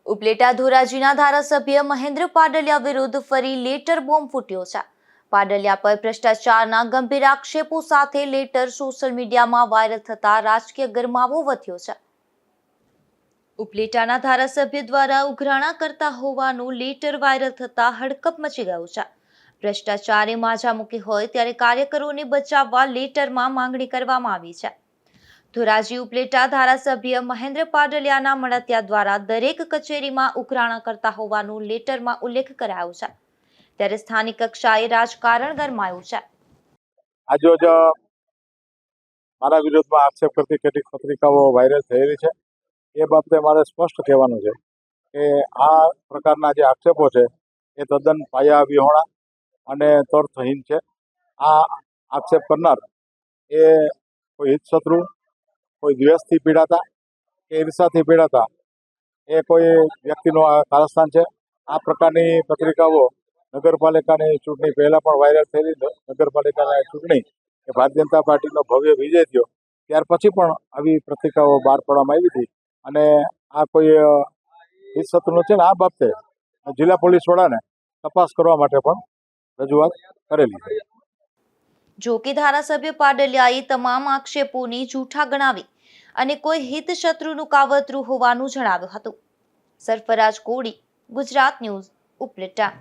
ઉપલેટા ધોરાજીના ધારાસભ્ય મહેન્દ્ર પાડલિયા વિરુદ્ધ ફરી લેટર બોમ્બ ફૂટ્યો છે। પાડલિયા પર ભ્રષ્ટાચારના ગંભીર આક્ષેપો સાથે લેટર સોશિયલ મીડિયામાં વાયરલ થતા રાજકીય ગરમાવો વધ્યો છે। ઉપલેટાના ધારાસભ્ય દ્વારા ઉઘરાણા કરતા હોવાનું લેટર વાયરલ થતા હડકંપ મચી ગયો છે। ભ્રષ્ટાચારે માજા મૂકી હોય ત્યારે કાર્યકરોને બચાવવા લેટરમાં માંગણી કરવામાં આવી છે। ધોરાજી ઉપલેટા ધારાસભ્ય મહેન્દ્ર પાડલિયાના મળતિયા દ્વારા દરેક કચેરીમાં ઉઘરાણા કરતા હોવાનું લેટરમાં ઉલ્લેખ કરાયો છે, ત્યારે સ્થાનિક કક્ષાએ રાજકારણ ગરમાયું છે। આજરોજ મારા વિરોધમાં આક્ષેપ કરતી કેટલીક પત્રિકાઓ વાયરલ થયેલી છે। એ બાબતે મારે સ્પષ્ટ કહેવાનું છે કે આ પ્રકારના જે આક્ષેપો છે એ તદ્દન પાયા વિહોણા અને તર્કહીન છે। આ આક્ષેપ કરનાર એ કોઈ હિતશત્રુ, કોઈ દ્વેષથી પીડાતા કે ઈર્ષાથી પીડાતા એ કોઈ વ્યક્તિનું આ કારસ્તાન છે। આ પ્રકારની પત્રિકાઓ નગરપાલિકાની ચૂંટણી પહેલાં પણ વાયરલ થયેલી। નગરપાલિકાની ચૂંટણી એ ભારતીય જનતા પાર્ટીનો ભવ્ય વિજય થયો ત્યાર પછી પણ આવી પત્રિકાઓ બહાર પાડવામાં આવી હતી અને આ કોઈ હિતશત્રુનો છે ને આ બાબતે જિલ્લા પોલીસ વડાને તપાસ કરવા માટે પણ રજૂઆત કરેલી છે। જો કે ધારાસભ્ય પાડલિયાએ તમામ આક્ષેપોને જૂઠા ગણાવી અને કોઈ હિત શત્રુનું કાવતરું હોવાનું જણાવ્યું હતું। સરફરાજ કોડી, ગુજરાત ન્યૂઝ, ઉપલેટા।